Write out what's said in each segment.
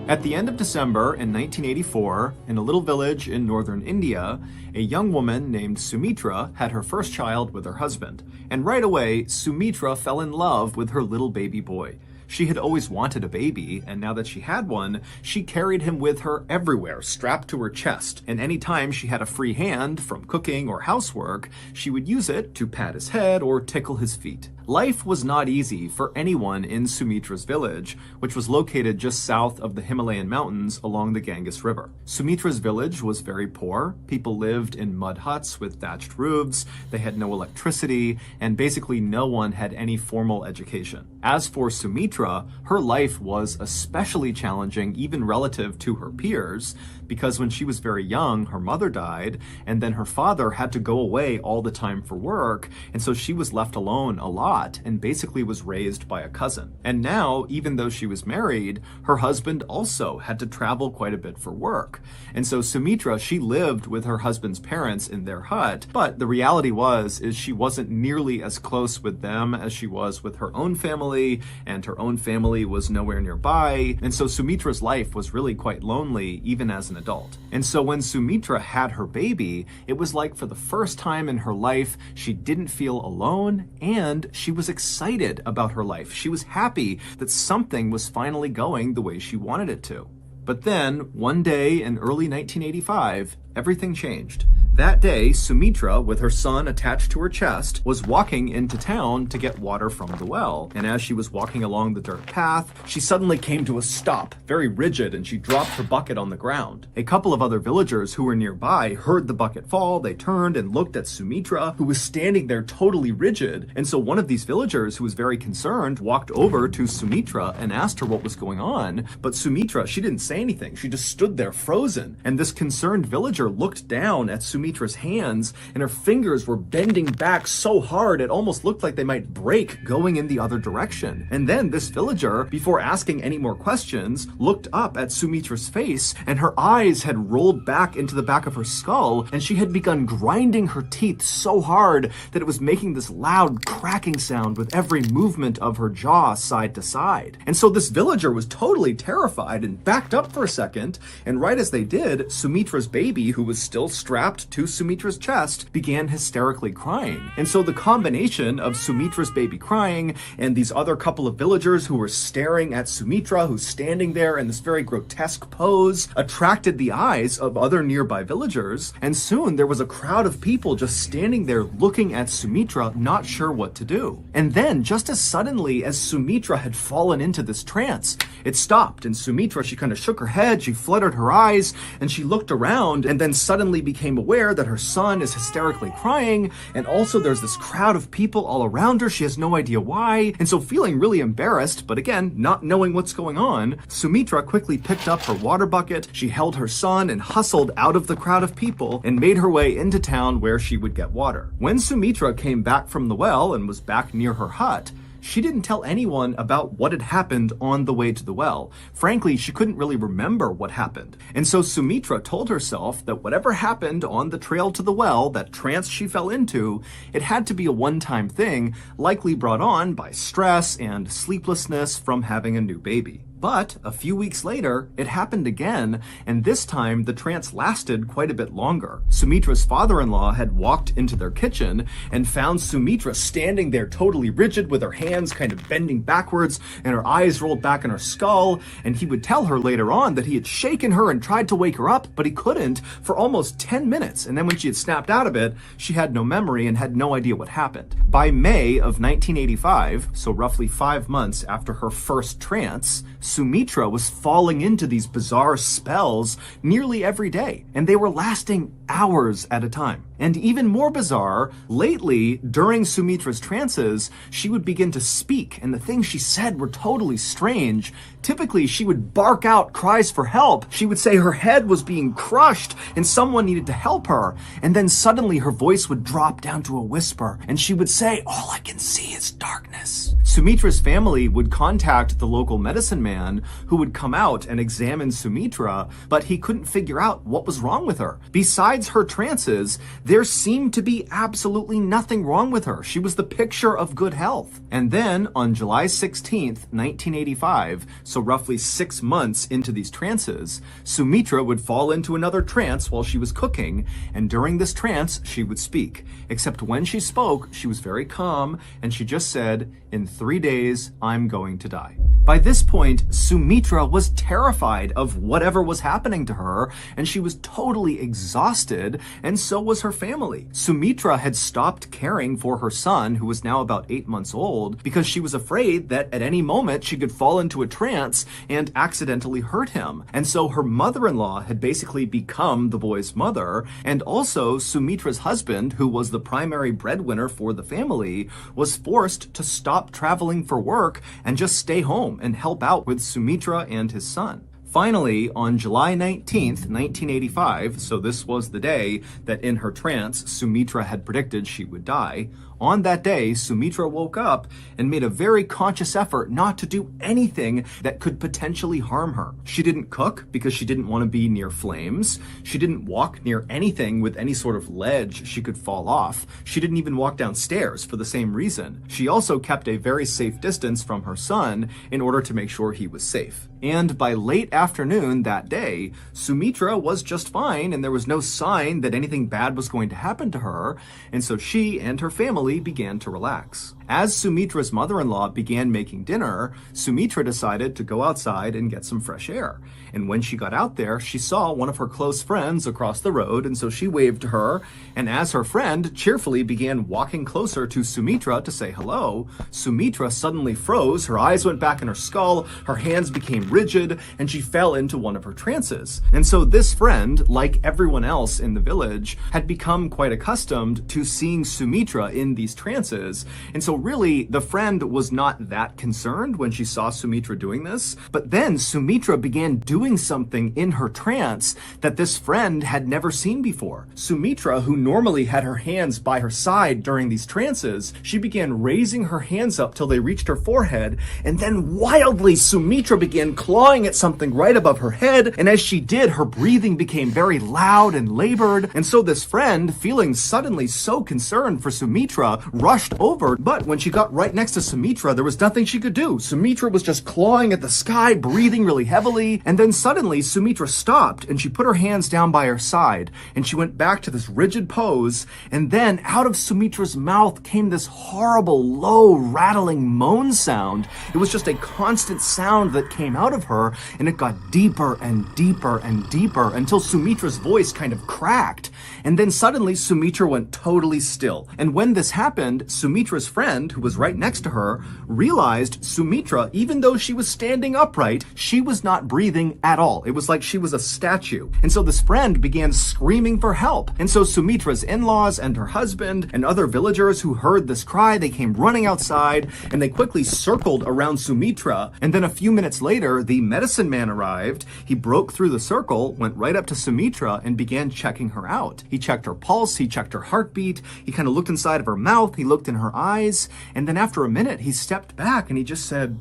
At the end of December in 1984, in a little village in northern India, a young woman named Sumitra had her first child with her husband. And right away, Sumitra fell in love with her little baby boy. She had always wanted a baby, and now that she had one, she carried him with her everywhere, strapped to her chest. And any time she had a free hand from cooking or housework, she would use it to pat his head or tickle his feet. Life was not easy for anyone in Sumitra's village, which was located just south of the Himalayan mountains along the Ganges River. Sumitra's village was very poor. People lived in mud huts with thatched roofs, they had no electricity, and basically no one had any formal education. As for Sumitra, her life was especially challenging even relative to her peers, because when she was very young, her mother died, and then her father had to go away all the time for work, and so she was left alone a lot and basically was raised by a cousin. And now, even though she was married, her husband also had to travel quite a bit for work. And so Sumitra, she lived with her husband's parents in their hut, but the reality is she wasn't nearly as close with them as she was with her own family, and her own family was nowhere nearby. And so Sumitra's life was really quite lonely, even as an adult. And so when Sumitra had her baby, it was like for the first time in her life, she didn't feel alone, and she was excited about her life. She was happy that something was finally going the way she wanted it to. But then, one day in early 1985, everything changed. That day, Sumitra, with her son attached to her chest, was walking into town to get water from the well. And as she was walking along the dirt path, she suddenly came to a stop, very rigid, and she dropped her bucket on the ground. A couple of other villagers who were nearby heard the bucket fall. They turned and looked at Sumitra, who was standing there totally rigid. And so one of these villagers, who was very concerned, walked over to Sumitra and asked her what was going on. But Sumitra, she didn't say anything. She just stood there frozen. And this concerned villager looked down at Sumitra's hands, and her fingers were bending back so hard it almost looked like they might break going in the other direction. And then this villager, before asking any more questions, looked up at Sumitra's face, and her eyes had rolled back into the back of her skull, and she had begun grinding her teeth so hard that it was making this loud cracking sound with every movement of her jaw side to side. And so this villager was totally terrified and backed up for a second, and right as they did, Sumitra's baby, who was still strapped to Sumitra's chest, began hysterically crying. And so the combination of Sumitra's baby crying and these other couple of villagers who were staring at Sumitra, who's standing there in this very grotesque pose, attracted the eyes of other nearby villagers. And soon there was a crowd of people just standing there looking at Sumitra, not sure what to do. And then, just as suddenly as Sumitra had fallen into this trance, it stopped, and Sumitra, she kind of shook her head, she fluttered her eyes, and she looked around, and then suddenly became aware that her son is hysterically crying, and also there's this crowd of people all around her. She has no idea why, and so feeling really embarrassed, but again, not knowing what's going on, Sumitra quickly picked up her water bucket, she held her son and hustled out of the crowd of people and made her way into town where she would get water. When Sumitra came back from the well and was back near her hut, she didn't tell anyone about what had happened on the way to the well. Frankly, she couldn't really remember what happened. And so Sumitra told herself that whatever happened on the trail to the well, that trance she fell into, it had to be a one-time thing, likely brought on by stress and sleeplessness from having a new baby. But a few weeks later, it happened again, and this time the trance lasted quite a bit longer. Sumitra's father-in-law had walked into their kitchen and found Sumitra standing there totally rigid with her hands kind of bending backwards and her eyes rolled back in her skull, and he would tell her later on that he had shaken her and tried to wake her up, but he couldn't for almost 10 minutes, and then when she had snapped out of it, she had no memory and had no idea what happened. By May of 1985, so roughly 5 months after her first trance, Sumitra was falling into these bizarre spells nearly every day, and they were lasting hours at a time. And even more bizarre, lately, during Sumitra's trances, she would begin to speak, and the things she said were totally strange. Typically, she would bark out cries for help. She would say her head was being crushed and someone needed to help her. And then suddenly her voice would drop down to a whisper, and she would say, "All I can see is darkness." Sumitra's family would contact the local medicine man, who would come out and examine Sumitra, but he couldn't figure out what was wrong with her. Besides her trances, There seemed to be absolutely nothing wrong with her. She was the picture of good health. And then on July 16th, 1985, so roughly 6 months into these trances, Sumitra would fall into another trance while she was cooking, and during this trance, she would speak. Except when she spoke, she was very calm, and she just said, "In 3 days, I'm going to die." By this point, Sumitra was terrified of whatever was happening to her, and she was totally exhausted, and so was her family. Sumitra had stopped caring for her son, who was now about 8 months old, because she was afraid that at any moment she could fall into a trance and accidentally hurt him. And so her mother-in-law had basically become the boy's mother, and also Sumitra's husband, who was the primary breadwinner for the family, was forced to stop traveling for work and just stay home and help out with Sumitra and his son. Finally, on July 19th, 1985, so this was the day that in her trance, Sumitra had predicted she would die. On that day, Sumitra woke up and made a very conscious effort not to do anything that could potentially harm her. She didn't cook because she didn't want to be near flames. She didn't walk near anything with any sort of ledge she could fall off. She didn't even walk downstairs for the same reason. She also kept a very safe distance from her son in order to make sure he was safe. And by late afternoon that day, Sumitra was just fine, and there was no sign that anything bad was going to happen to her, and so she and her family began to relax. As Sumitra's mother-in-law began making dinner, Sumitra decided to go outside and get some fresh air. And when she got out there, she saw one of her close friends across the road, and so she waved to her, and as her friend cheerfully began walking closer to Sumitra to say hello, Sumitra suddenly froze, her eyes went back in her skull, her hands became rigid, and she fell into one of her trances. And so this friend, like everyone else in the village, had become quite accustomed to seeing Sumitra in these trances, and so really, the friend was not that concerned when she saw Sumitra doing this, but then Sumitra began doing something in her trance that this friend had never seen before. Sumitra, who normally had her hands by her side during these trances, she began raising her hands up till they reached her forehead, and then wildly Sumitra began clawing at something right above her head, and as she did, her breathing became very loud and labored, and so this friend, feeling suddenly so concerned for Sumitra, rushed over, but when she got right next to Sumitra, there was nothing she could do. Sumitra was just clawing at the sky, breathing really heavily, and then suddenly Sumitra stopped and she put her hands down by her side and she went back to this rigid pose, and then out of Sumitra's mouth came this horrible, low, rattling moan sound. It was just a constant sound that came out of her, and it got deeper and deeper and deeper until Sumitra's voice kind of cracked, and then suddenly Sumitra went totally still. And when this happened, Sumitra's friend, who was right next to her, realized Sumitra, even though she was standing upright, she was not breathing at all. It was like she was a statue. And so this friend began screaming for help. And so Sumitra's in-laws and her husband and other villagers who heard this cry, they came running outside and they quickly circled around Sumitra. And then a few minutes later, the medicine man arrived. He broke through the circle, went right up to Sumitra and began checking her out. He checked her pulse, he checked her heartbeat, he kind of looked inside of her mouth, he looked in her eyes, and then after a minute, he stepped back and he just said,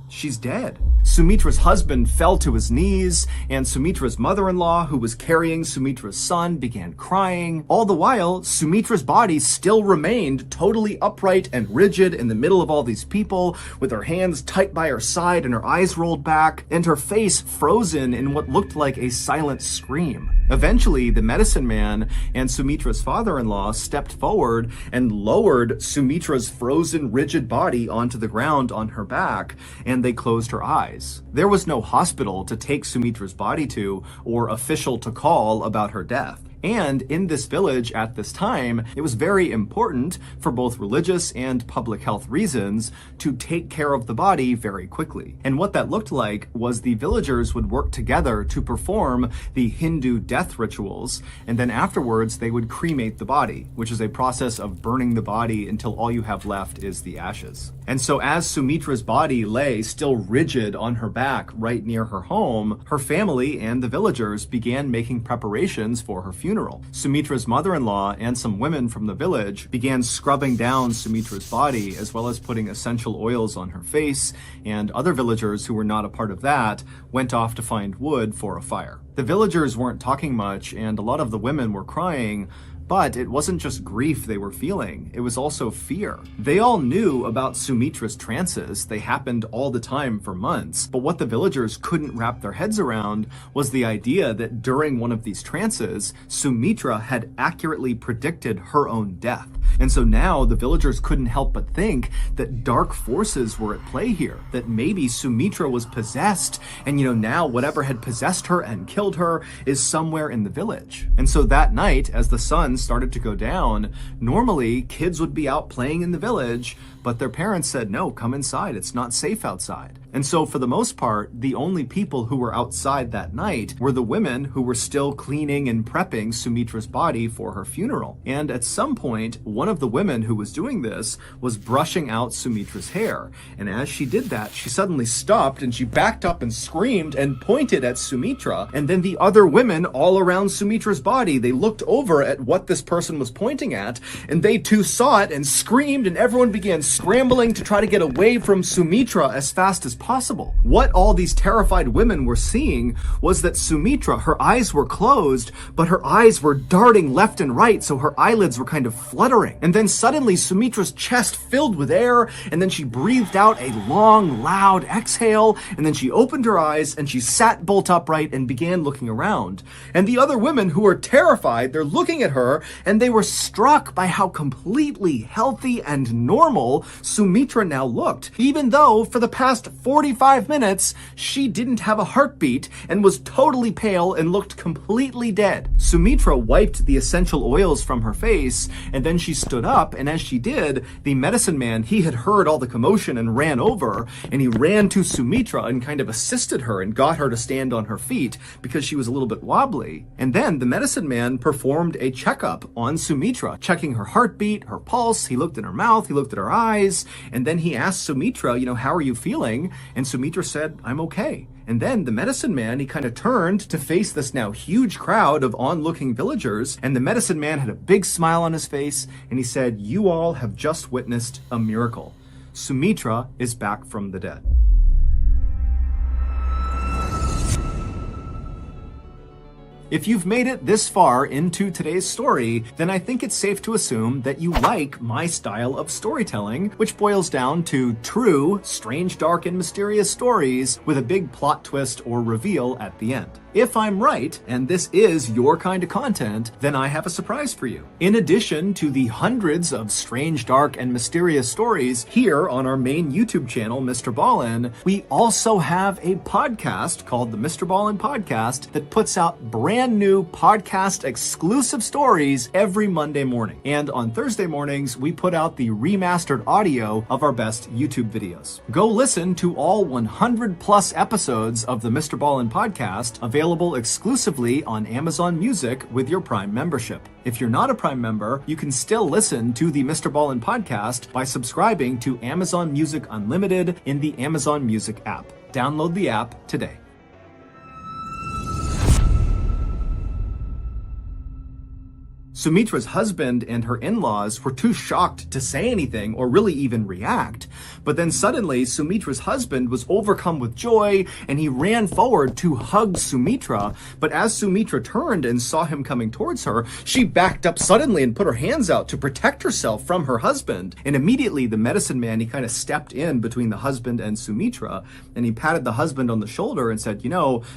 "She's dead." Sumitra's husband fell to his knees, and Sumitra's mother-in-law, who was carrying Sumitra's son, began crying. All the while, Sumitra's body still remained totally upright and rigid in the middle of all these people, with her hands tight by her side and her eyes rolled back, and her face frozen in what looked like a silent scream. Eventually, the medicine man and Sumitra's father-in-law stepped forward and lowered Sumitra's frozen, rigid body onto the ground on her back, and they closed her eyes. There was no hospital to take Sumitra's body to or official to call about her death. And in this village at this time, it was very important for both religious and public health reasons to take care of the body very quickly. And what that looked like was the villagers would work together to perform the Hindu death rituals, and then afterwards they would cremate the body, which is a process of burning the body until all you have left is the ashes. And so as Sumitra's body lay still rigid on her back right near her home, her family and the villagers began making preparations for her funeral. Sumitra's mother-in-law and some women from the village began scrubbing down Sumitra's body, as well as putting essential oils on her face, and other villagers who were not a part of that went off to find wood for a fire. The villagers weren't talking much, and a lot of the women were crying, But it wasn't just grief they were feeling, it was also fear. They all knew about Sumitra's trances, they happened all the time for months, but what the villagers couldn't wrap their heads around was the idea that during one of these trances, Sumitra had accurately predicted her own death. And so now the villagers couldn't help but think that dark forces were at play here, that maybe Sumitra was possessed, and now whatever had possessed her and killed her is somewhere in the village. And so that night, as the sun started to go down, normally kids would be out playing in the village, but their parents said, no, come inside, it's not safe outside. And so for the most part, the only people who were outside that night were the women who were still cleaning and prepping Sumitra's body for her funeral. And at some point, one of the women who was doing this was brushing out Sumitra's hair. And as she did that, she suddenly stopped and she backed up and screamed and pointed at Sumitra. And then the other women all around Sumitra's body, they looked over at what this person was pointing at, and they too saw it and screamed, and everyone began scrambling to try to get away from Sumitra as fast as possible. What all these terrified women were seeing was that Sumitra, her eyes were closed, but her eyes were darting left and right, so her eyelids were kind of fluttering. And then suddenly Sumitra's chest filled with air, and then she breathed out a long, loud exhale, and then she opened her eyes and she sat bolt upright and began looking around. And the other women who were terrified, they're looking at her and they were struck by how completely healthy and normal Sumitra now looked, even though for the past 45 minutes she didn't have a heartbeat and was totally pale and looked completely dead. Sumitra wiped the essential oils from her face, and then she stood up, and as she did, the medicine man, he had heard all the commotion and ran over, and he ran to Sumitra and kind of assisted her and got her to stand on her feet because she was a little bit wobbly. And then the medicine man performed a checkup on Sumitra, checking her heartbeat, her pulse, he looked in her mouth, he looked at her eyes, and then he asked Sumitra, how are you feeling? And Sumitra said, I'm okay. And then the medicine man, he kind of turned to face this now huge crowd of onlooking villagers, and the medicine man had a big smile on his face, and he said, you all have just witnessed a miracle. Sumitra is back from the dead. If you've made it this far into today's story, then I think it's safe to assume that you like my style of storytelling, which boils down to true, strange, dark, and mysterious stories with a big plot twist or reveal at the end. If I'm right, and this is your kind of content, then I have a surprise for you. In addition to the hundreds of strange, dark, and mysterious stories here on our main YouTube channel, MrBallen, we also have a podcast called the MrBallen Podcast that puts out brand new podcast exclusive stories every Monday morning. And on Thursday mornings, we put out the remastered audio of our best YouTube videos. Go listen to all 100 plus episodes of the MrBallen Podcast, available exclusively on Amazon Music with your Prime membership. If you're not a Prime member, you can still listen to the MrBallen Podcast by subscribing to Amazon Music Unlimited in the Amazon Music app. Download the app today. Sumitra's husband and her in-laws were too shocked to say anything or really even react. But then suddenly, Sumitra's husband was overcome with joy and he ran forward to hug Sumitra. But as Sumitra turned and saw him coming towards her, she backed up suddenly and put her hands out to protect herself from her husband. And immediately the medicine man, he kind of stepped in between the husband and Sumitra, and he patted the husband on the shoulder and said,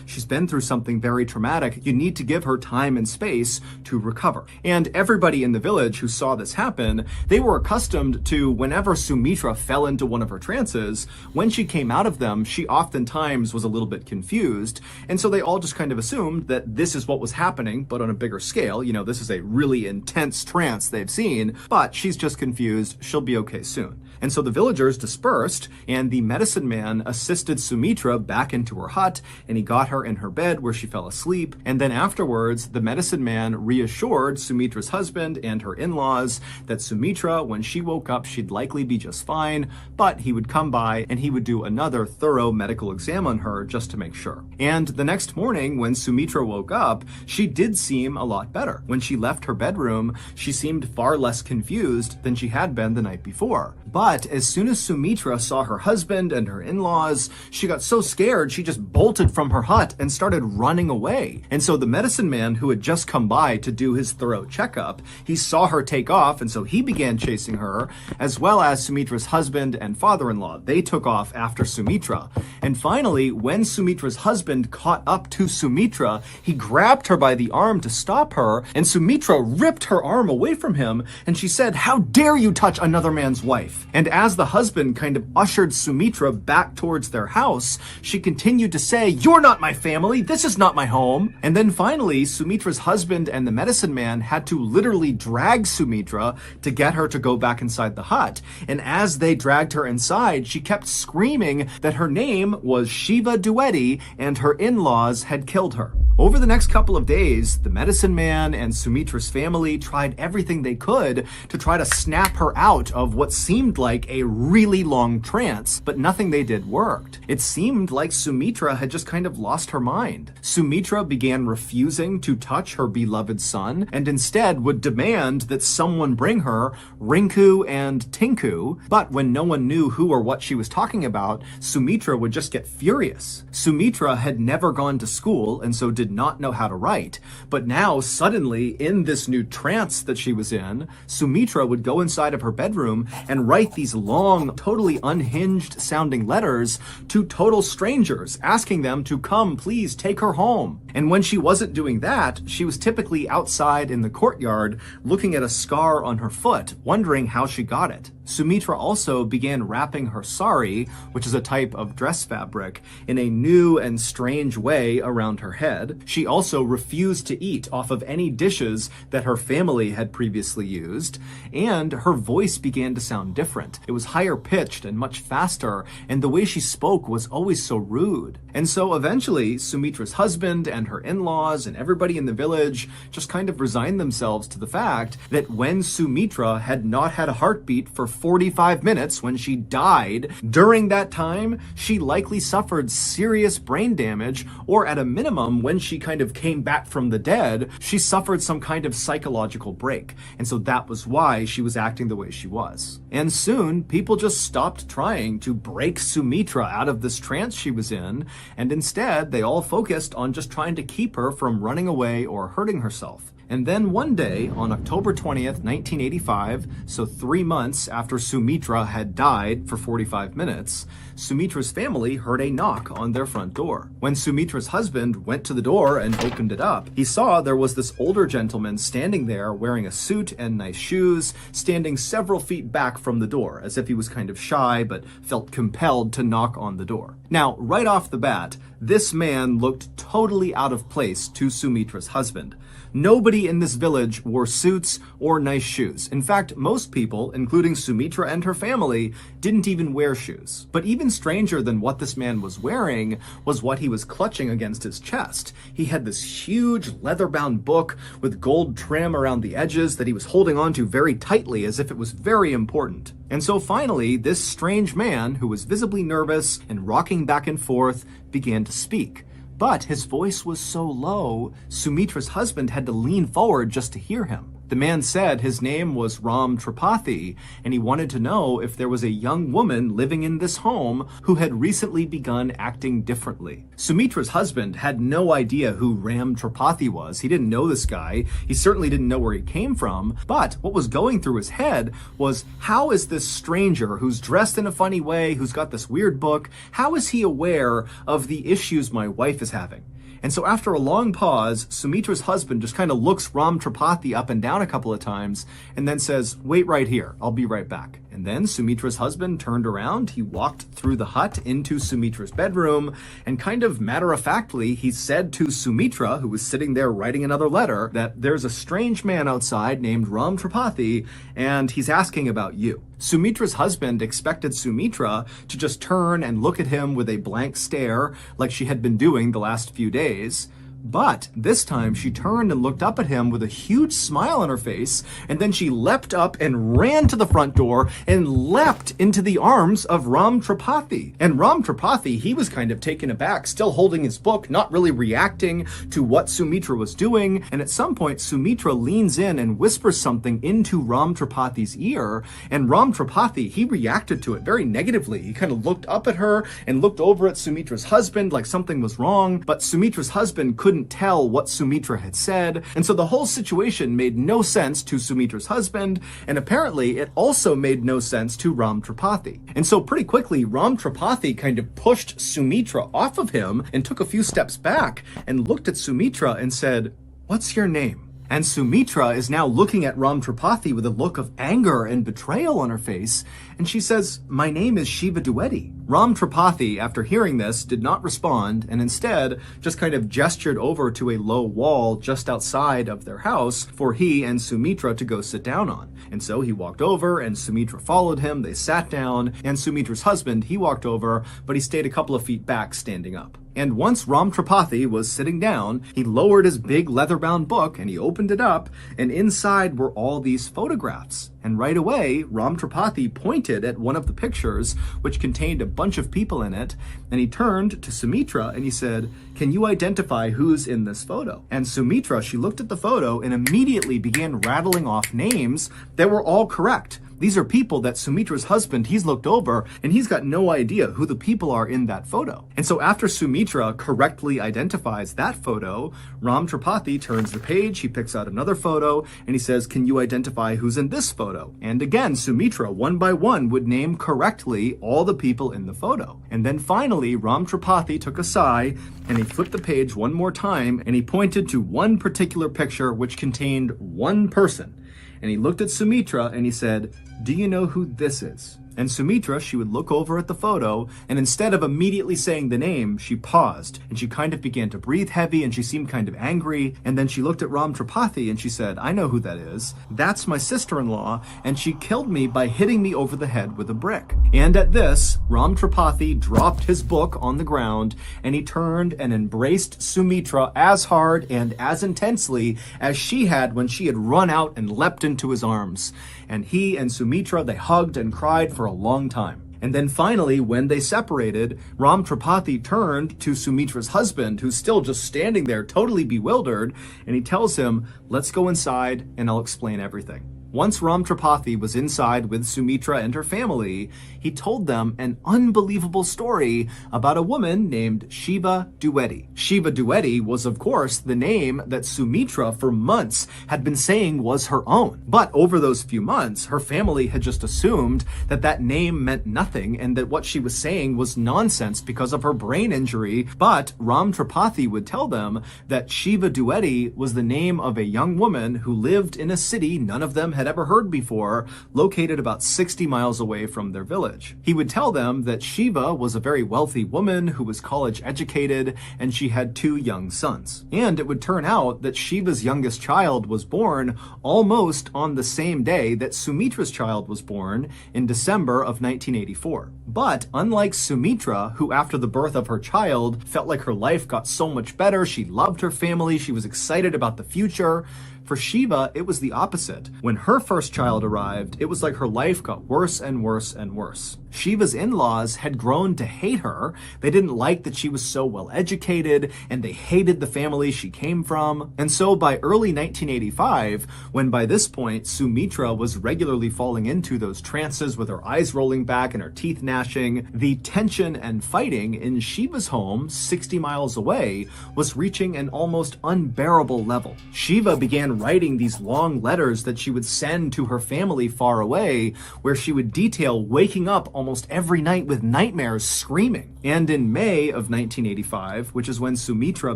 she's been through something very traumatic. You need to give her time and space to recover. And everybody in the village who saw this happen, they were accustomed to whenever Sumitra fell into one of her trances, when she came out of them, she oftentimes was a little bit confused. And so they all just kind of assumed that this is what was happening, but on a bigger scale. This is a really intense trance they've seen, but she's just confused. She'll be okay soon. And so the villagers dispersed, and the medicine man assisted Sumitra back into her hut, and he got her in her bed where she fell asleep. And then afterwards, the medicine man reassured Sumitra's husband and her in-laws that Sumitra, when she woke up, she'd likely be just fine, but he would come by and he would do another thorough medical exam on her just to make sure. And the next morning, when Sumitra woke up, she did seem a lot better. When she left her bedroom, she seemed far less confused than she had been the night before. But But as soon as Sumitra saw her husband and her in-laws, she got so scared she just bolted from her hut and started running away. And so the medicine man who had just come by to do his thorough checkup, he saw her take off, and so he began chasing her, as well as Sumitra's husband and father-in-law. They took off after Sumitra. And finally, when Sumitra's husband caught up to Sumitra, he grabbed her by the arm to stop her, and Sumitra ripped her arm away from him, and she said, "How dare you touch another man's wife?" And as the husband kind of ushered Sumitra back towards their house, she continued to say, "You're not my family, this is not my home." And then finally, Sumitra's husband and the medicine man had to literally drag Sumitra to get her to go back inside the hut. And as they dragged her inside, she kept screaming that her name was Shiva Dwivedi and her in-laws had killed her. Over the next couple of days, the medicine man and Sumitra's family tried everything they could to try to snap her out of what seemed like a really long trance, but nothing they did worked. It seemed like Sumitra had just kind of lost her mind. Sumitra began refusing to touch her beloved son, and instead would demand that someone bring her Rinku and Tinku, but when no one knew who or what she was talking about, Sumitra would just get furious. Sumitra had never gone to school, and so did not know how to write, but now suddenly in this new trance that she was in, Sumitra would go inside of her bedroom and write these long, totally unhinged sounding letters to total strangers, asking them to come please take her home. And when she wasn't doing that, she was typically outside in the courtyard looking at a scar on her foot, wondering how she got it. Sumitra also began wrapping her sari, which is a type of dress fabric, in a new and strange way around her head. She also refused to eat off of any dishes that her family had previously used, and her voice began to sound different. It was higher pitched and much faster, and the way she spoke was always so rude. And so eventually, Sumitra's husband and her in-laws and everybody in the village just kind of resigned themselves to the fact that when Sumitra had not had a heartbeat for 45 minutes when she died, during that time, she likely suffered serious brain damage, or at a minimum, when she kind of came back from the dead, she suffered some kind of psychological break. And so that was why she was acting the way she was. And soon, people just stopped trying to break Sumitra out of this trance she was in, and instead, they all focused on just trying to keep her from running away or hurting herself. And then one day, on October 20th, 1985, so 3 months after Sumitra had died for 45 minutes, Sumitra's family heard a knock on their front door. When Sumitra's husband went to the door and opened it up, he saw there was this older gentleman standing there wearing a suit and nice shoes, standing several feet back from the door, as if he was kind of shy but felt compelled to knock on the door. Now, right off the bat, this man looked totally out of place to Sumitra's husband. Nobody in this village wore suits or nice shoes. In fact, most people, including Sumitra and her family, didn't even wear shoes. But even stranger than what this man was wearing was what he was clutching against his chest. He had this huge leather-bound book with gold trim around the edges that he was holding onto very tightly as if it was very important. And so finally, this strange man, who was visibly nervous and rocking back and forth, began to speak. But his voice was so low, Sumitra's husband had to lean forward just to hear him. The man said his name was Ram Tripathi, and he wanted to know if there was a young woman living in this home who had recently begun acting differently. Sumitra's husband had no idea who Ram Tripathi was. He didn't know this guy. He certainly didn't know where he came from. But what was going through his head was, how is this stranger who's dressed in a funny way, who's got this weird book, how is he aware of the issues my wife is having? And so after a long pause, Sumitra's husband just kind of looks Ram Tripathi up and down a couple of times and then says, "Wait right here, I'll be right back." And then Sumitra's husband turned around, he walked through the hut into Sumitra's bedroom, and kind of matter-of-factly, he said to Sumitra, who was sitting there writing another letter, that there's a strange man outside named Ram Tripathi, and he's asking about you. Sumitra's husband expected Sumitra to just turn and look at him with a blank stare, like she had been doing the last few days. But this time she turned and looked up at him with a huge smile on her face, and then she leapt up and ran to the front door and leapt into the arms of Ram Tripathi. And Ram Tripathi, he was kind of taken aback, still holding his book, not really reacting to what Sumitra was doing. And at some point, Sumitra leans in and whispers something into Ram Tripathi's ear, and Ram Tripathi, he reacted to it very negatively. He kind of looked up at her and looked over at Sumitra's husband like something was wrong, but Sumitra's husband couldn't tell what Sumitra had said, and so the whole situation made no sense to Sumitra's husband, and apparently it also made no sense to Ram Tripathi. And so pretty quickly, Ram Tripathi kind of pushed Sumitra off of him and took a few steps back and looked at Sumitra and said, "What's your name?" And Sumitra is now looking at Ram Tripathi with a look of anger and betrayal on her face, and she says, "My name is Shiva Dwivedi." Ram Tripathi, after hearing this, did not respond, and instead just kind of gestured over to a low wall just outside of their house for he and Sumitra to go sit down on. And so he walked over, and Sumitra followed him, they sat down, and Sumitra's husband, he walked over, but he stayed a couple of feet back standing up. And once Ram Tripathi was sitting down, he lowered his big leather-bound book and he opened it up, and inside were all these photographs. And right away, Ram Tripathi pointed at one of the pictures, which contained a bunch of people in it, and he turned to Sumitra and he said, "Can you identify who's in this photo?" And Sumitra, she looked at the photo and immediately began rattling off names that were all correct. These are people that Sumitra's husband, he's looked over, and he's got no idea who the people are in that photo. And so after Sumitra correctly identifies that photo, Ram Tripathi turns the page, he picks out another photo, and he says, "Can you identify who's in this photo?" And again, Sumitra, one by one, would name correctly all the people in the photo. And then finally, Ram Tripathi took a sigh, and he flipped the page one more time, and he pointed to one particular picture which contained one person. And he looked at Sumitra and he said, "Do you know who this is?" And Sumitra, she would look over at the photo, and instead of immediately saying the name, she paused, and she kind of began to breathe heavy, and she seemed kind of angry, and then she looked at Ram Tripathi and she said, "I know who that is. That's my sister-in-law, and she killed me by hitting me over the head with a brick." And at this, Ram Tripathi dropped his book on the ground, and he turned and embraced Sumitra as hard and as intensely as she had when she had run out and leapt into his arms. And he and Sumitra, they hugged and cried for a long time. And then finally, when they separated, Ram Tripathi turned to Sumitra's husband, who's still just standing there totally bewildered, and he tells him, "Let's go inside and I'll explain everything." Once Ram Tripathi was inside with Sumitra and her family, he told them an unbelievable story about a woman named Shiva Dwivedi. Shiva Dwivedi was, of course, the name that Sumitra for months had been saying was her own. But over those few months, her family had just assumed that that name meant nothing and that what she was saying was nonsense because of her brain injury. But Ram Tripathi would tell them that Shiva Dwivedi was the name of a young woman who lived in a city none of them had ever heard before, located about 60 miles away from their village. He would tell them that Shiva was a very wealthy woman who was college educated, and she had 2 young sons. And it would turn out that Shiva's youngest child was born almost on the same day that Sumitra's child was born in December of 1984. But unlike Sumitra, who after the birth of her child felt like her life got so much better, she loved her family, she was excited about the future, for Shiva, it was the opposite. When her first child arrived, it was like her life got worse and worse and worse. Shiva's in-laws had grown to hate her. They didn't like that she was so well educated, and they hated the family she came from. And so by early 1985, when by this point Sumitra was regularly falling into those trances with her eyes rolling back and her teeth gnashing, the tension and fighting in Shiva's home, 60 miles away, was reaching an almost unbearable level. Shiva began writing these long letters that she would send to her family far away, where she would detail waking up almost every night with nightmares, screaming. And in May of 1985, which is when Sumitra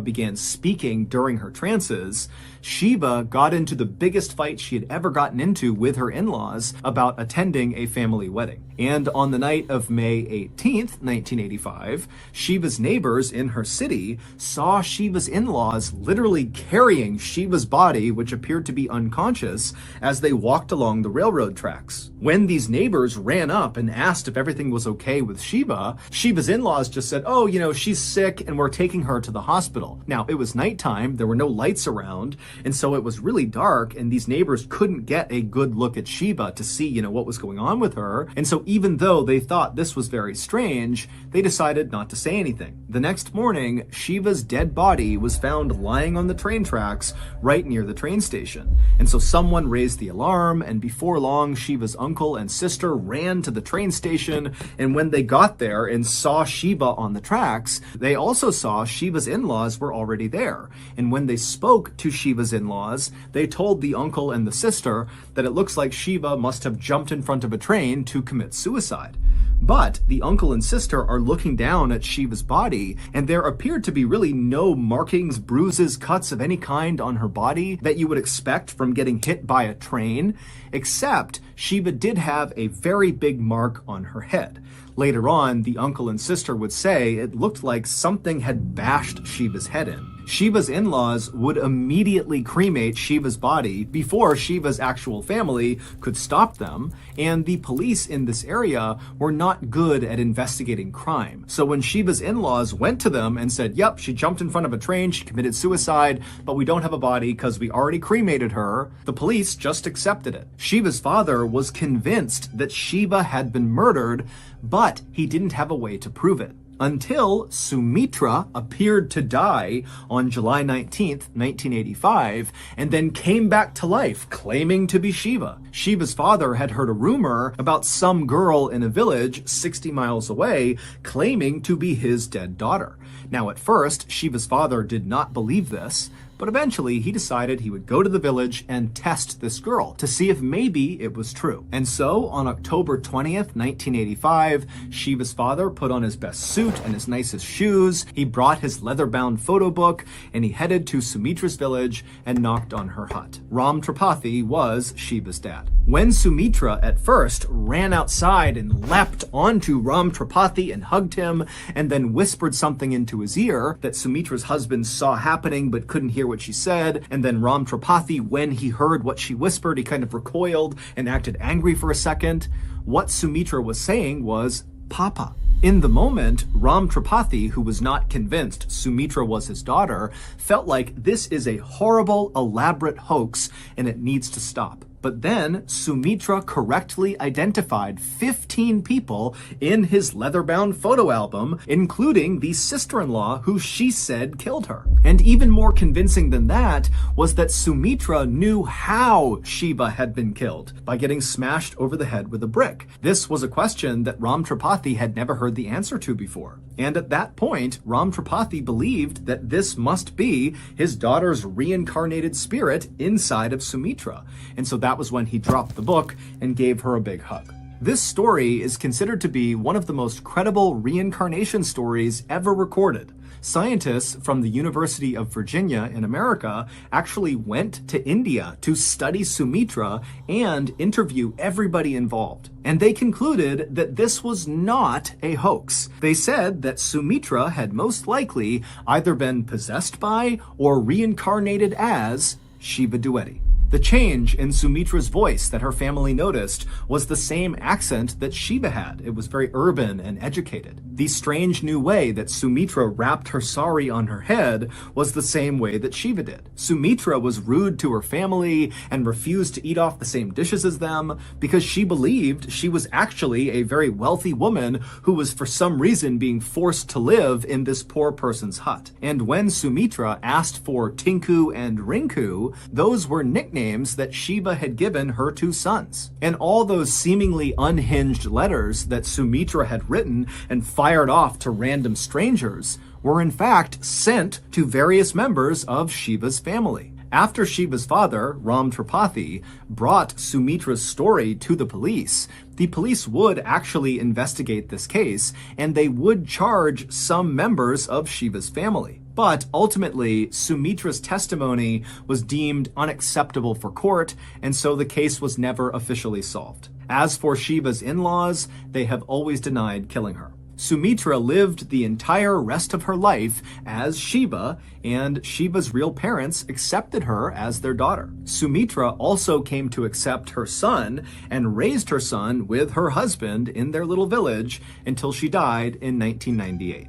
began speaking during her trances, Shiva got into the biggest fight she had ever gotten into with her in-laws about attending a family wedding. And on the night of May 18th, 1985, Shiva's neighbors in her city saw Shiva's in-laws literally carrying Shiva's body, which which appeared to be unconscious as they walked along the railroad tracks. When these neighbors ran up and asked if everything was okay with Shiva, Shiva's in-laws just said, oh, she's sick and we're taking her to the hospital. Now, it was nighttime, there were no lights around, and so it was really dark, and these neighbors couldn't get a good look at Shiva to see, what was going on with her. And so even though they thought this was very strange, they decided not to say anything. The next morning, Shiva's dead body was found lying on the train tracks right near the train station. And so someone raised the alarm, and before long, Shiva's uncle and sister ran to the train station, and when they got there and saw Shiva on the tracks, they also saw Shiva's in-laws were already there. And when they spoke to Shiva's in-laws, they told the uncle and the sister that it looks like Shiva must have jumped in front of a train to commit suicide. But the uncle and sister are looking down at Shiva's body, and there appeared to be really no markings, bruises, cuts of any kind on her body that you would expect from getting hit by a train, except Shiva did have a very big mark on her head. Later on, the uncle and sister would say it looked like something had bashed Shiva's head in. Shiva's in-laws would immediately cremate Shiva's body before Shiva's actual family could stop them, and the police in this area were not good at investigating crime. So when Shiva's in-laws went to them and said, yep, she jumped in front of a train, she committed suicide, but we don't have a body because we already cremated her, the police just accepted it. Shiva's father was convinced that Shiva had been murdered, but he didn't have a way to prove it. Until Sumitra appeared to die on July 19th, 1985, and then came back to life, claiming to be Shiva. Shiva's father had heard a rumor about some girl in a village 60 miles away claiming to be his dead daughter. Now, at first, Shiva's father did not believe this, but eventually he decided he would go to the village and test this girl to see if maybe it was true. And so on October 20th, 1985, Shiva's father put on his best suit and his nicest shoes, he brought his leather-bound photo book, and he headed to Sumitra's village and knocked on her hut. Ram Tripathi was Shiva's dad. When Sumitra at first ran outside and leapt onto Ram Tripathi and hugged him, and then whispered something into his ear that Sumitra's husband saw happening but couldn't hear what she said, and then Ram Tripathi, when he heard what she whispered, he kind of recoiled and acted angry for a second. What Sumitra was saying was, Papa. In the moment, Ram Tripathi, who was not convinced Sumitra was his daughter, felt like this is a horrible, elaborate hoax and it needs to stop. But then Sumitra correctly identified 15 people in his leather-bound photo album, including the sister-in-law who she said killed her. And even more convincing than that was that Sumitra knew how Shiva had been killed, by getting smashed over the head with a brick. This was a question that Ram Tripathi had never heard the answer to before. And at that point, Ram Tripathi believed that this must be his daughter's reincarnated spirit inside of Sumitra. And so that was when he dropped the book and gave her a big hug. This story is considered to be one of the most credible reincarnation stories ever recorded. Scientists from the University of Virginia in America actually went to India to study Sumitra and interview everybody involved. And they concluded that this was not a hoax. They said that Sumitra had most likely either been possessed by or reincarnated as Shiva Duety. The change in Sumitra's voice that her family noticed was the same accent that Shiva had. It was very urban and educated. The strange new way that Sumitra wrapped her sari on her head was the same way that Shiva did. Sumitra was rude to her family and refused to eat off the same dishes as them because she believed she was actually a very wealthy woman who was for some reason being forced to live in this poor person's hut. And when Sumitra asked for Tinku and Rinku, those were nicknames that Shiva had given her two sons. And all those seemingly unhinged letters that Sumitra had written and fired off to random strangers were in fact sent to various members of Shiva's family. After Shiva's father, Ram Tripathi, brought Sumitra's story to the police would actually investigate this case, and they would charge some members of Shiva's family. But ultimately, Sumitra's testimony was deemed unacceptable for court, and so the case was never officially solved. As for Shiva's in-laws, they have always denied killing her. Sumitra lived the entire rest of her life as Sheba, and Sheba's real parents accepted her as their daughter. Sumitra also came to accept her son and raised her son with her husband in their little village until she died in 1998.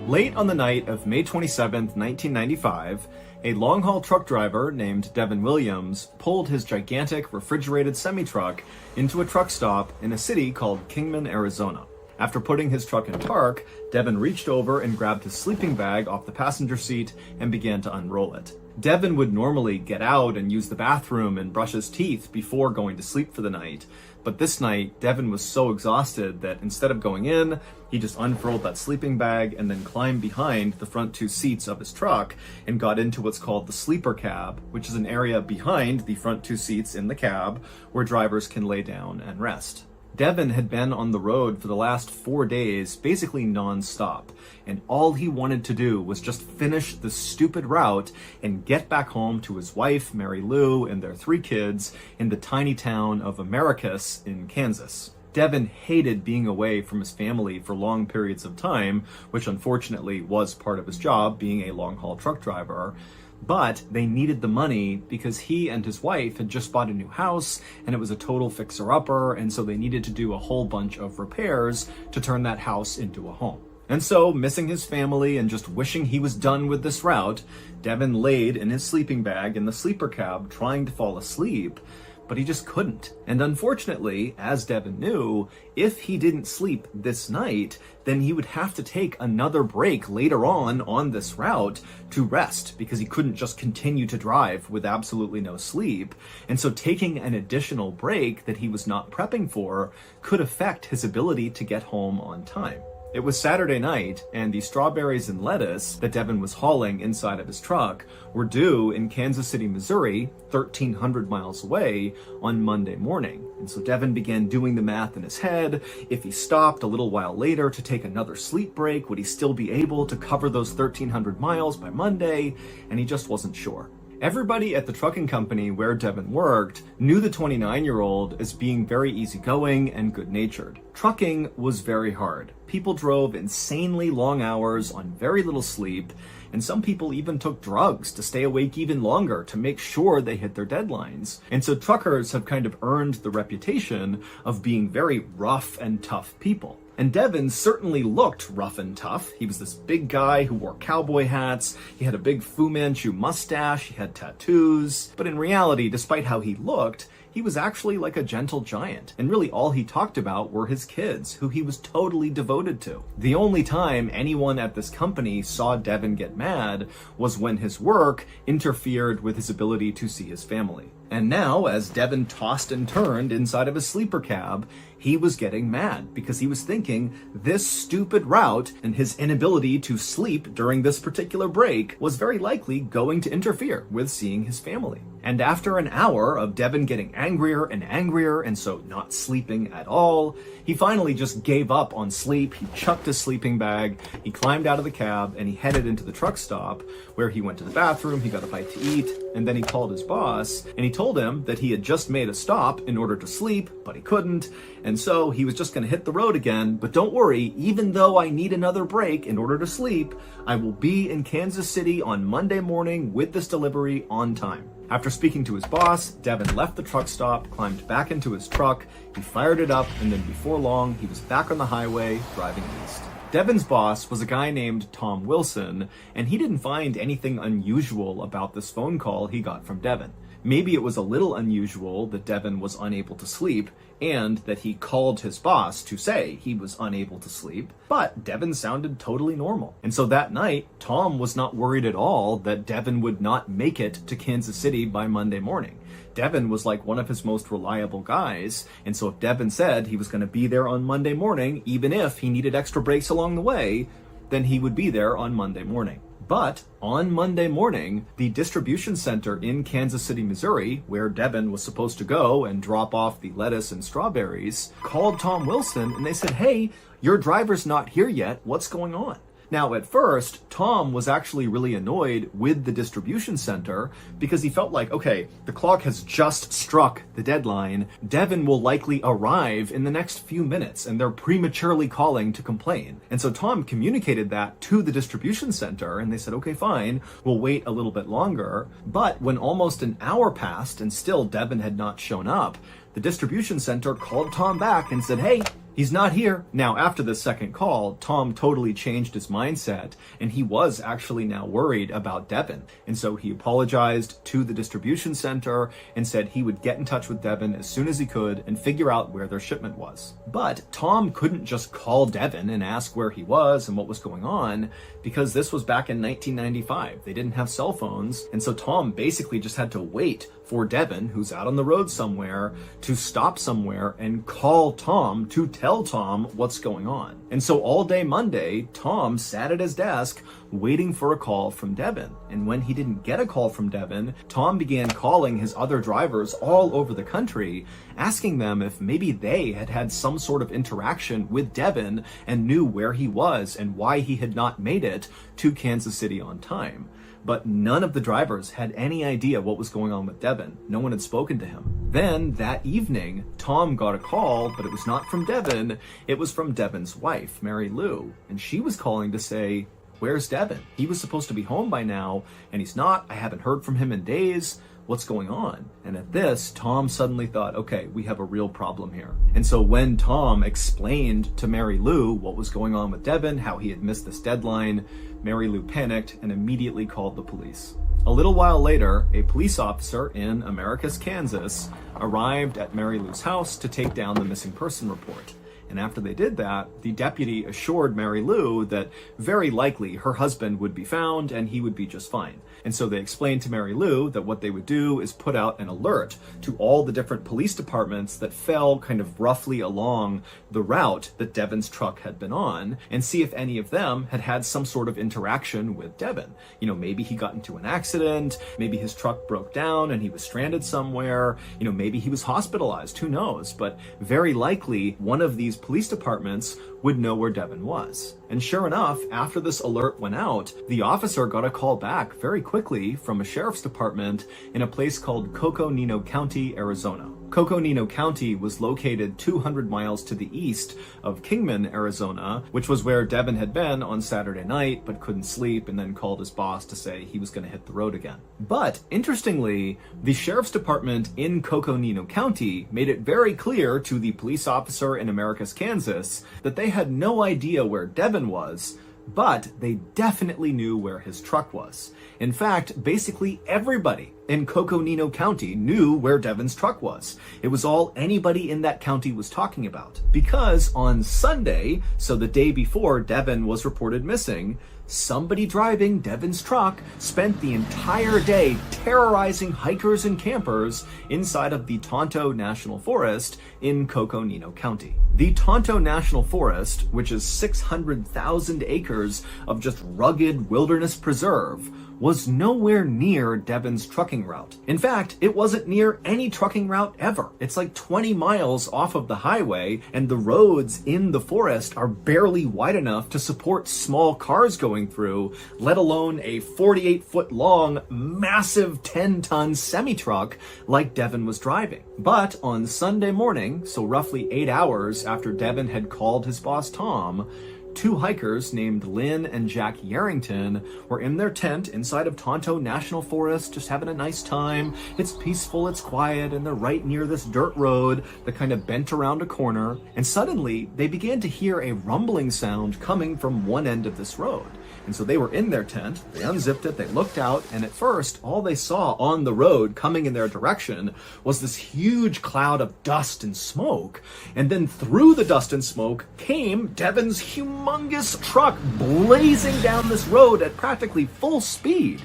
Late on the night of May 27, 1995, a long-haul truck driver named Devin Williams pulled his gigantic refrigerated semi-truck into a truck stop in a city called Kingman, Arizona. After putting his truck in park, Devin reached over and grabbed his sleeping bag off the passenger seat and began to unroll it. Devin would normally get out and use the bathroom and brush his teeth before going to sleep for the night, but this night, Devin was so exhausted that instead of going in, he just unfurled that sleeping bag and then climbed behind the front two seats of his truck and got into what's called the sleeper cab, which is an area behind the front two seats in the cab where drivers can lay down and rest. Devin had been on the road for the last 4 days, basically non-stop, and all he wanted to do was just finish the stupid route and get back home to his wife, Mary Lou, and their 3 kids in the tiny town of Americus in Kansas. Devin hated being away from his family for long periods of time, which unfortunately was part of his job, being a long-haul truck driver. But they needed the money because he and his wife had just bought a new house and it was a total fixer-upper, and so they needed to do a whole bunch of repairs to turn that house into a home. And so, missing his family and just wishing he was done with this route, Devin laid in his sleeping bag in the sleeper cab trying to fall asleep, but he just couldn't. And unfortunately, as Devin knew, if he didn't sleep this night, then he would have to take another break later on this route to rest, because he couldn't just continue to drive with absolutely no sleep. And so taking an additional break that he was not prepping for could affect his ability to get home on time. It was Saturday night, and the strawberries and lettuce that Devin was hauling inside of his truck were due in Kansas City, Missouri, 1,300 miles away, on Monday morning. And so Devin began doing the math in his head. If he stopped a little while later to take another sleep break, would he still be able to cover those 1,300 miles by Monday? And he just wasn't sure. Everybody at the trucking company where Devin worked knew the 29-year-old as being very easygoing and good-natured. Trucking was very hard. People drove insanely long hours on very little sleep, and some people even took drugs to stay awake even longer to make sure they hit their deadlines. And so truckers have kind of earned the reputation of being very rough and tough people. And Devin certainly looked rough and tough. He was this big guy who wore cowboy hats, he had a big Fu Manchu mustache, he had tattoos. But in reality, despite how he looked, he was actually like a gentle giant. And really all he talked about were his kids, who he was totally devoted to. The only time anyone at this company saw Devin get mad was when his work interfered with his ability to see his family. And now, as Devin tossed and turned inside of his sleeper cab, he was getting mad because he was thinking this stupid route and his inability to sleep during this particular break was very likely going to interfere with seeing his family. And after an hour of Devin getting angrier and so not sleeping at all, he finally just gave up on sleep. He chucked his sleeping bag, he climbed out of the cab, and he headed into the truck stop where he went to the bathroom, he got a bite to eat, and then he called his boss and he told him that he had just made a stop in order to sleep, but he couldn't, and so he was just going to hit the road again. But don't worry, even though I need another break in order to sleep, I will be in Kansas City on Monday morning with this delivery on time. After speaking to his boss, Devin left the truck stop, climbed back into his truck, he fired it up, and then before long, he was back on the highway driving east. Devin's boss was a guy named Tom Wilson, and he didn't find anything unusual about this phone call he got from Devin. Maybe it was a little unusual that Devin was unable to sleep, and that he called his boss to say he was unable to sleep, but Devin sounded totally normal. And so that night, Tom was not worried at all that Devin would not make it to Kansas City by Monday morning. Devin was like one of his most reliable guys, and so if Devin said he was going to be there on Monday morning, even if he needed extra breaks along the way, then he would be there on Monday morning. But on Monday morning, the distribution center in Kansas City, Missouri, where Devin was supposed to go and drop off the lettuce and strawberries, called Tom Wilson and they said, "Hey, your driver's not here yet. What's going on?" Now, at first, Tom was actually really annoyed with the distribution center because he felt like, okay, the clock has just struck the deadline. Devin will likely arrive in the next few minutes, and they're prematurely calling to complain. And so Tom communicated that to the distribution center, and they said, okay, fine, we'll wait a little bit longer. But when almost an hour passed and still Devin had not shown up, the distribution center called Tom back and said, hey, he's not here. Now, after the second call, Tom totally changed his mindset, and he was actually now worried about Devin. And so he apologized to the distribution center and said he would get in touch with Devin as soon as he could and figure out where their shipment was. But Tom couldn't just call Devin and ask where he was and what was going on, because this was back in 1995. They didn't have cell phones, and so Tom basically just had to wait for Devin, who's out on the road somewhere, to stop somewhere and call Tom to tell Tom what's going on. And so all day Monday, Tom sat at his desk waiting for a call from Devin. And when he didn't get a call from Devin, Tom began calling his other drivers all over the country, asking them if maybe they had had some sort of interaction with Devin and knew where he was and why he had not made it to Kansas City on time. But none of the drivers had any idea what was going on with Devin. No one had spoken to him. Then that evening, Tom got a call, but it was not from Devin. It was from Devin's wife, Mary Lou. And she was calling to say, where's Devin? He was supposed to be home by now, and he's not. I haven't heard from him in days. What's going on? And at this, Tom suddenly thought, okay, we have a real problem here. And so when Tom explained to Mary Lou what was going on with Devin, how he had missed this deadline, Mary Lou panicked and immediately called the police. A little while later, a police officer in Americus, Kansas, arrived at Mary Lou's house to take down the missing person report. And after they did that, the deputy assured Mary Lou that very likely her husband would be found and he would be just fine. And so they explained to Mary Lou that what they would do is put out an alert to all the different police departments that fell kind of roughly along the route that Devin's truck had been on, and see if any of them had had some sort of interaction with Devin. You know, maybe he got into an accident, maybe his truck broke down and he was stranded somewhere, you know, maybe he was hospitalized, who knows? But very likely one of these police departments would know where Devin was. And sure enough, after this alert went out, the officer got a call back very quickly from a sheriff's department in a place called Coconino County, Arizona. Coconino County was located 200 miles to the east of Kingman, Arizona, which was where Devin had been on Saturday night but couldn't sleep and then called his boss to say he was going to hit the road again. But interestingly, the sheriff's department in Coconino County made it very clear to the police officer in Americus, Kansas, that they had no idea where Devin was, but they definitely knew where his truck was. In fact, basically everybody in Coconino County knew where Devin's truck was. It was all anybody in that county was talking about. Because on Sunday, so the day before Devin was reported missing, somebody driving Devin's truck spent the entire day terrorizing hikers and campers inside of the Tonto National Forest in Coconino County. The Tonto National Forest, which is 600,000 acres of just rugged wilderness preserve, was nowhere near Devin's trucking route. In fact, it wasn't near any trucking route ever. It's like 20 miles off of the highway, and the roads in the forest are barely wide enough to support small cars going through, let alone a 48-foot long, massive 10-ton semi-truck like Devin was driving. But on Sunday morning, so roughly 8 hours after Devin had called his boss Tom, two hikers named Lynn and Jack Yarrington were in their tent inside of Tonto National Forest, just having a nice time. It's peaceful, it's quiet, and they're right near this dirt road that kind of bent around a corner. And suddenly, they began to hear a rumbling sound coming from one end of this road. And so they were in their tent, they unzipped it, they looked out, and at first, all they saw on the road coming in their direction was this huge cloud of dust and smoke. And then through the dust and smoke came Devin's humongous truck blazing down this road at practically full speed.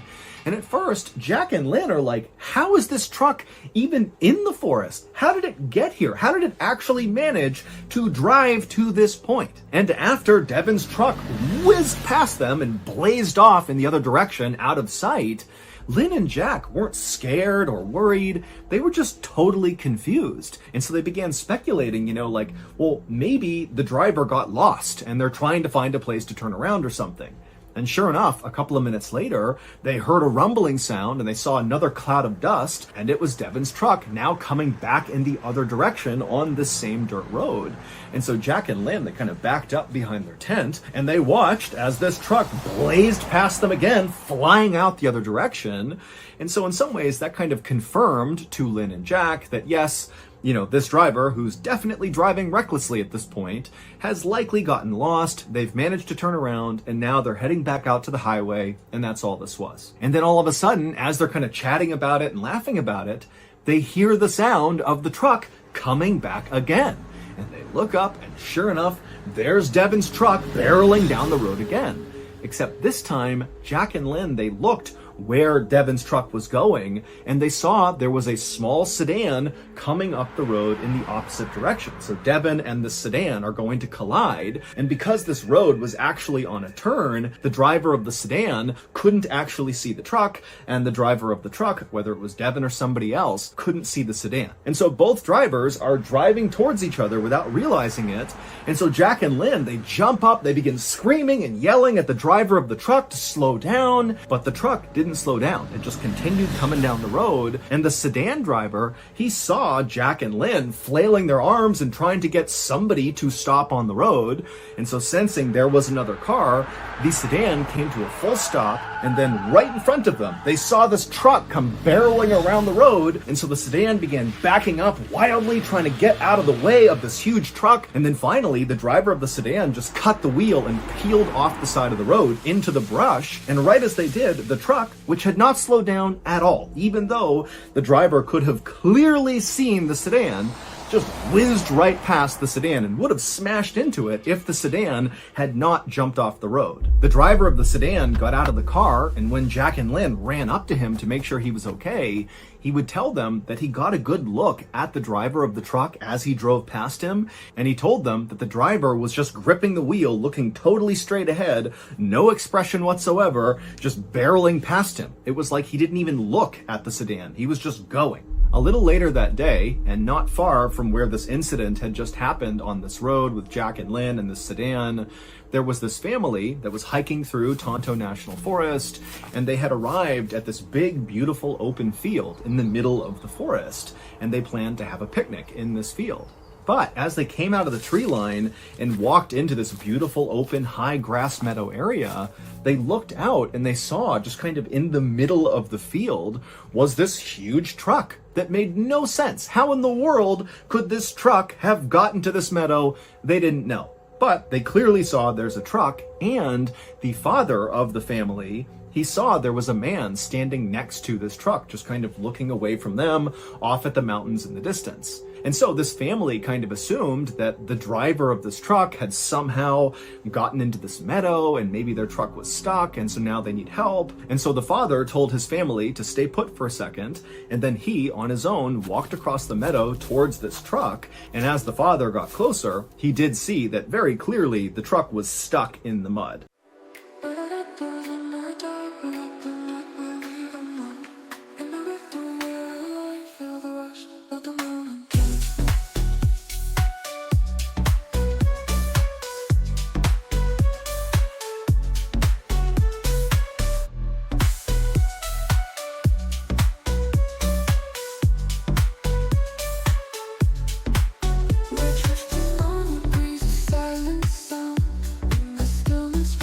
And at first, Jack and Lynn are like, how is this truck even in the forest? How did it get here? How did it actually manage to drive to this point? And after Devon's truck whizzed past them and blazed off in the other direction out of sight, Lynn and Jack weren't scared or worried. They were just totally confused. And so they began speculating, like, well, maybe the driver got lost and they're trying to find a place to turn around or something. And sure enough, a couple of minutes later, they heard a rumbling sound and they saw another cloud of dust, and it was Devon's truck now coming back in the other direction on the same dirt road. And so Jack and Lynn, they kind of backed up behind their tent and they watched as this truck blazed past them again, flying out the other direction. And so in some ways that kind of confirmed to Lynn and Jack that yes, this driver, who's definitely driving recklessly at this point, has likely gotten lost. They've managed to turn around, and now they're heading back out to the highway, and that's all this was. And then all of a sudden, as they're kind of chatting about it and laughing about it, they hear the sound of the truck coming back again. And they look up, and sure enough, there's Devon's truck barreling down the road again. Except this time, Jack and Lynn, they looked where Devon's truck was going, and they saw there was a small sedan coming up the road in the opposite direction. So Devon and the sedan are going to collide, and because this road was actually on a turn, the driver of the sedan couldn't actually see the truck, and the driver of the truck, whether it was Devon or somebody else, couldn't see the sedan. And so both drivers are driving towards each other without realizing it, and so Jack and Lynn, they jump up, they begin screaming and yelling at the driver of the truck to slow down, but the truck didn't slow down. It just continued coming down the road, and the sedan driver, he saw Jack and Lynn flailing their arms and trying to get somebody to stop on the road, and so sensing there was another car, the sedan came to a full stop, and then right in front of them, they saw this truck come barreling around the road, and so the sedan began backing up wildly, trying to get out of the way of this huge truck, and then finally, the driver of the sedan just cut the wheel and peeled off the side of the road into the brush, and right as they did, the truck, which had not slowed down at all, even though the driver could have clearly seen the sedan, just whizzed right past the sedan and would have smashed into it if the sedan had not jumped off the road. The driver of the sedan got out of the car, and when Jack and Lynn ran up to him to make sure he was okay, he would tell them that he got a good look at the driver of the truck as he drove past him, and he told them that the driver was just gripping the wheel, looking totally straight ahead, no expression whatsoever, just barreling past him. It was like he didn't even look at the sedan. He was just going. A little later that day, and not far from where this incident had just happened on this road with Jack and Lynn and the sedan, there was this family that was hiking through Tonto National Forest, and they had arrived at this big, beautiful open field in the middle of the forest, and they planned to have a picnic in this field. But as they came out of the tree line and walked into this beautiful open high grass meadow area, they looked out and they saw just kind of in the middle of the field was this huge truck that made no sense. How in the world could this truck have gotten to this meadow? They didn't know. But they clearly saw there's a truck, and the father of the family, he saw there was a man standing next to this truck, just kind of looking away from them off at the mountains in the distance. And so this family kind of assumed that the driver of this truck had somehow gotten into this meadow and maybe their truck was stuck, and so now they need help. And so the father told his family to stay put for a second, and then he, on his own, walked across the meadow towards this truck. And as the father got closer, he did see that very clearly the truck was stuck in the mud. We're drifting on a breeze of silence sound in the stillness.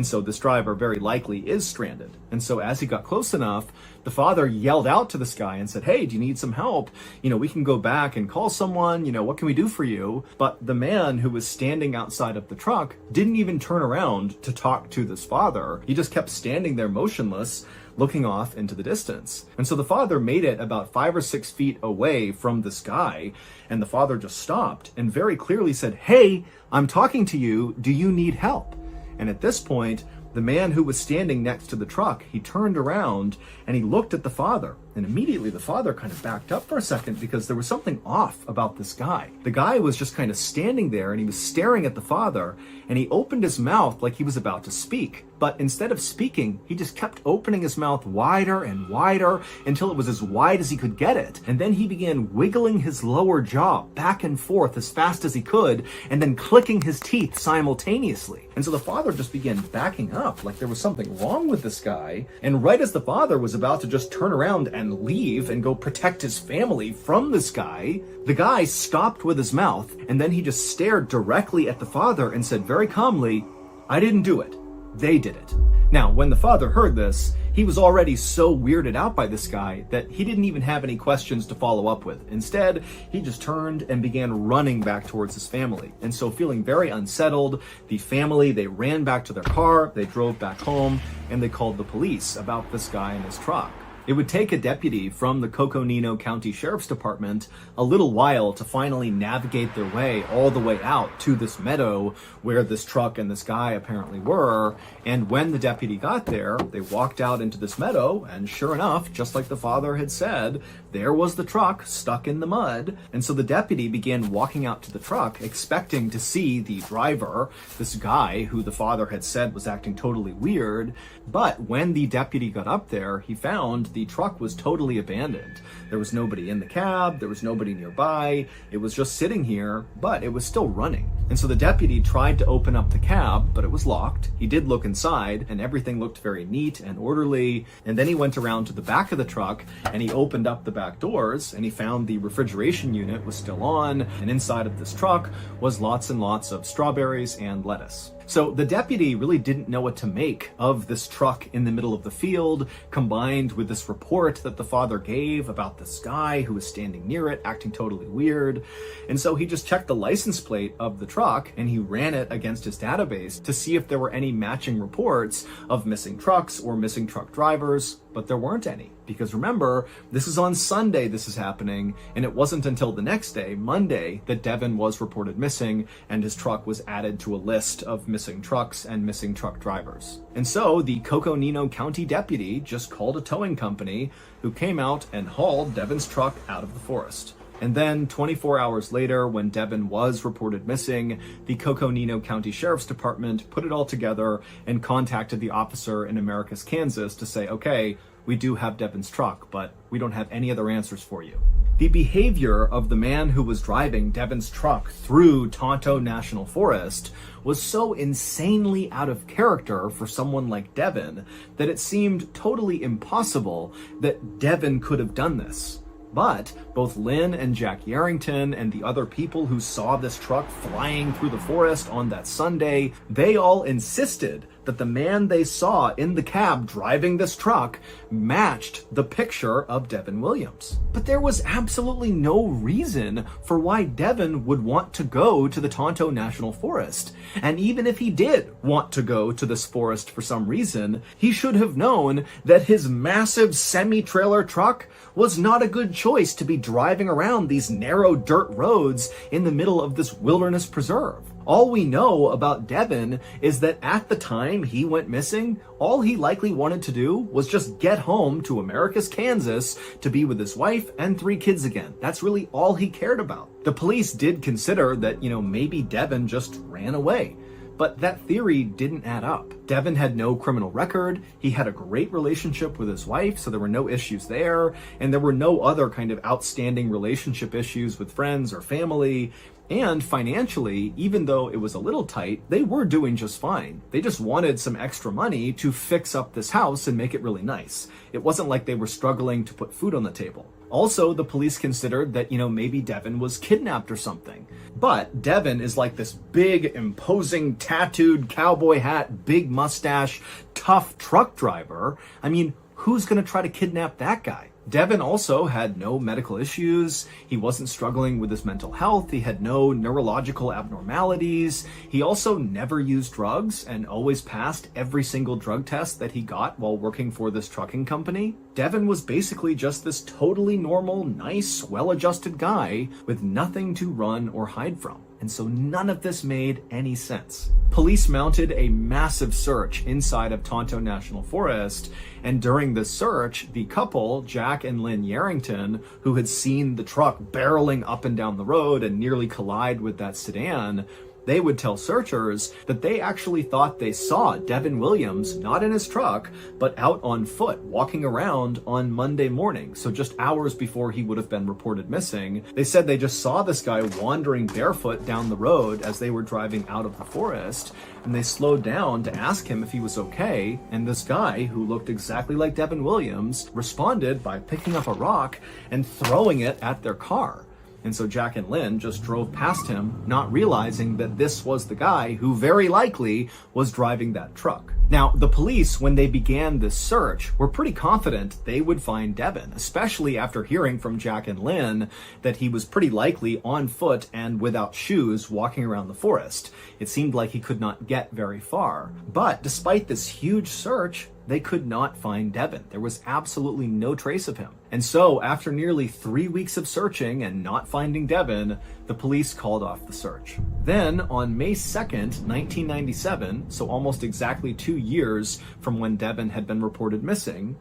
And so this driver very likely is stranded. And so as he got close enough, the father yelled out to this guy and said, "Hey, do you need some help? We can go back and call someone. What can we do for you?" But the man who was standing outside of the truck didn't even turn around to talk to this father. He just kept standing there motionless, looking off into the distance. And so the father made it about 5 or 6 feet away from this guy, and the father just stopped and very clearly said, "Hey, I'm talking to you. Do you need help?" And at this point, the man who was standing next to the truck, he turned around and he looked at the father. And immediately the father kind of backed up for a second because there was something off about this guy. The guy was just kind of standing there and he was staring at the father, and he opened his mouth like he was about to speak. But instead of speaking, he just kept opening his mouth wider and wider until it was as wide as he could get it. And then he began wiggling his lower jaw back and forth as fast as he could, and then clicking his teeth simultaneously. And so the father just began backing up like there was something wrong with this guy. And right as the father was about to just turn around and leave and go protect his family from this guy, the guy stopped with his mouth, and then he just stared directly at the father and said very calmly, "I didn't do it. They did it." Now, when the father heard this, he was already so weirded out by this guy that he didn't even have any questions to follow up with. Instead, he just turned and began running back towards his family. And so feeling very unsettled, the family, they ran back to their car, they drove back home, and they called the police about this guy and his truck. It would take a deputy from the Coconino County Sheriff's Department a little while to finally navigate their way all the way out to this meadow where this truck and this guy apparently were. And when the deputy got there, they walked out into this meadow, and sure enough, just like the father had said, there was the truck stuck in the mud. And so the deputy began walking out to the truck, expecting to see the driver, this guy who the father had said was acting totally weird. But when the deputy got up there, he found the truck was totally abandoned. There was nobody in the cab, there was nobody nearby, it was just sitting here, but it was still running. And so the deputy tried to open up the cab, but it was locked. He did look inside, and everything looked very neat and orderly. And then he went around to the back of the truck, and he opened up the back doors, and he found the refrigeration unit was still on, and inside of this truck was lots and lots of strawberries and lettuce. So the deputy really didn't know what to make of this truck in the middle of the field, combined with this report that the father gave about this guy who was standing near it, acting totally weird. And so he just checked the license plate of the truck, and he ran it against his database to see if there were any matching reports of missing trucks or missing truck drivers, but there weren't any. Because remember, this is on Sunday this is happening, and it wasn't until the next day, Monday, that Devin was reported missing, and his truck was added to a list of missing trucks and missing truck drivers. And so the Coconino County deputy just called a towing company who came out and hauled Devin's truck out of the forest. And then 24 hours later, when Devin was reported missing, the Coconino County Sheriff's Department put it all together and contacted the officer in Americus, Kansas to say, okay, we do have Devin's truck, but we don't have any other answers for you. The behavior of the man who was driving Devin's truck through Tonto National Forest was so insanely out of character for someone like Devin that it seemed totally impossible that Devin could have done this. But both Lynn and Jack Yarrington and the other people who saw this truck flying through the forest on that Sunday, they all insisted that the man they saw in the cab driving this truck matched the picture of Devin Williams. But there was absolutely no reason for why Devin would want to go to the Tonto National Forest. And even if he did want to go to this forest for some reason, he should have known that his massive semi-trailer truck was not a good choice to be driving around these narrow dirt roads in the middle of this wilderness preserve. All we know about Devin is that at the time he went missing, all he likely wanted to do was just get home to Americus, Kansas to be with his wife and 3 kids again. That's really all he cared about. The police did consider that, maybe Devin just ran away. But that theory didn't add up. Devin had no criminal record, he had a great relationship with his wife, so there were no issues there, and there were no other kind of outstanding relationship issues with friends or family. And financially, even though it was a little tight, they were doing just fine. They just wanted some extra money to fix up this house and make it really nice. It wasn't like they were struggling to put food on the table. Also, the police considered that, maybe Devin was kidnapped or something. But Devin is like this big, imposing, tattooed, cowboy hat, big mustache, tough truck driver. I mean, who's gonna try to kidnap that guy? Devin also had no medical issues. He wasn't struggling with his mental health. He had no neurological abnormalities. He also never used drugs and always passed every single drug test that he got while working for this trucking company. Devin was basically just this totally normal, nice, well-adjusted guy with nothing to run or hide from. And so none of this made any sense. Police mounted a massive search inside of Tonto National Forest, and during the search, the couple, Jack and Lynn Yarrington, who had seen the truck barreling up and down the road and nearly collide with that sedan, they would tell searchers that they actually thought they saw Devin Williams, not in his truck, but out on foot, walking around on Monday morning, so just hours before he would have been reported missing. They said they just saw this guy wandering barefoot down the road as they were driving out of the forest, and they slowed down to ask him if he was okay, and this guy, who looked exactly like Devin Williams, responded by picking up a rock and throwing it at their car. And so Jack and Lynn just drove past him, not realizing that this was the guy who very likely was driving that truck. Now, the police, when they began this search, were pretty confident they would find Devin, especially after hearing from Jack and Lynn that he was pretty likely on foot and without shoes walking around the forest. It seemed like he could not get very far. But despite this huge search, they could not find Devin. There was absolutely no trace of him. And so, after nearly 3 weeks of searching and not finding Devin, the police called off the search. Then, on May 2nd, 1997, so almost exactly 2 years from when Devin had been reported missing,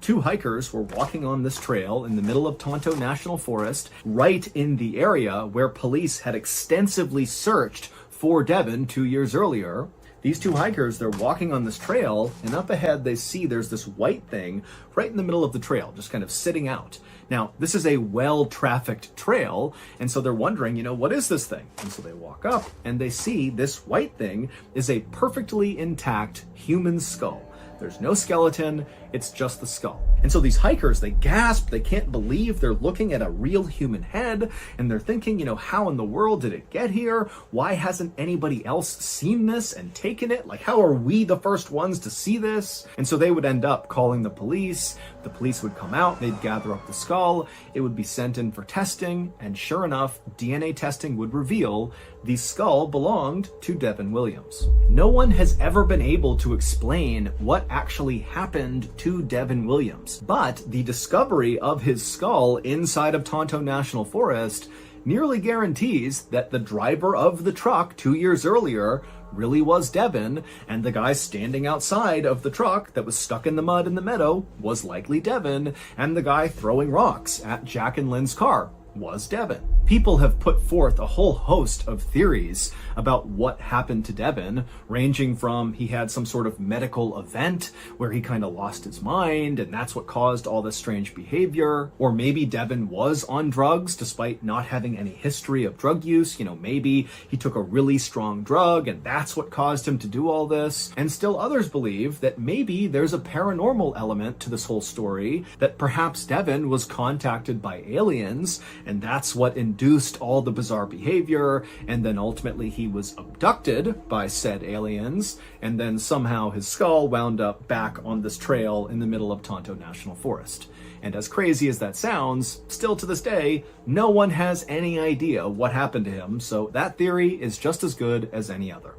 2 hikers were walking on this trail in the middle of Tonto National Forest, right in the area where police had extensively searched for Devin 2 years earlier. These 2 hikers, they're walking on this trail, and up ahead they see there's this white thing right in the middle of the trail, just kind of sitting out. Now, this is a well-trafficked trail, and so they're wondering, what is this thing? And so they walk up, and they see this white thing is a perfectly intact human skull. There's no skeleton, it's just the skull. And so these hikers, they gasp, they can't believe they're looking at a real human head, and they're thinking, how in the world did it get here? Why hasn't anybody else seen this and taken it? Like, how are we the first ones to see this? And so they would end up calling the police. The police would come out, they'd gather up the skull, it would be sent in for testing, and sure enough, DNA testing would reveal the skull belonged to Devin Williams. No one has ever been able to explain what actually happened to Devin Williams, but the discovery of his skull inside of Tonto National Forest nearly guarantees that the driver of the truck 2 years earlier really was Devin, and the guy standing outside of the truck that was stuck in the mud in the meadow was likely Devin, and the guy throwing rocks at Jack and Lynn's car was Devin. People have put forth a whole host of theories about what happened to Devin, ranging from he had some sort of medical event where he kind of lost his mind and that's what caused all this strange behavior, or maybe Devin was on drugs despite not having any history of drug use. Maybe he took a really strong drug and that's what caused him to do all this. And still others believe that maybe there's a paranormal element to this whole story, that perhaps Devin was contacted by aliens and that's what induced all the bizarre behavior, and then ultimately he was abducted by said aliens, and then somehow his skull wound up back on this trail in the middle of Tonto National Forest. And as crazy as that sounds, still to this day, no one has any idea what happened to him, so that theory is just as good as any other.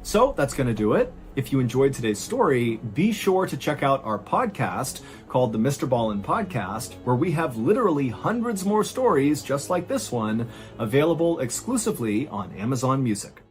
So that's going to do it. If you enjoyed today's story, be sure to check out our podcast called the MrBallen Podcast, where we have literally hundreds more stories just like this one available exclusively on Amazon Music.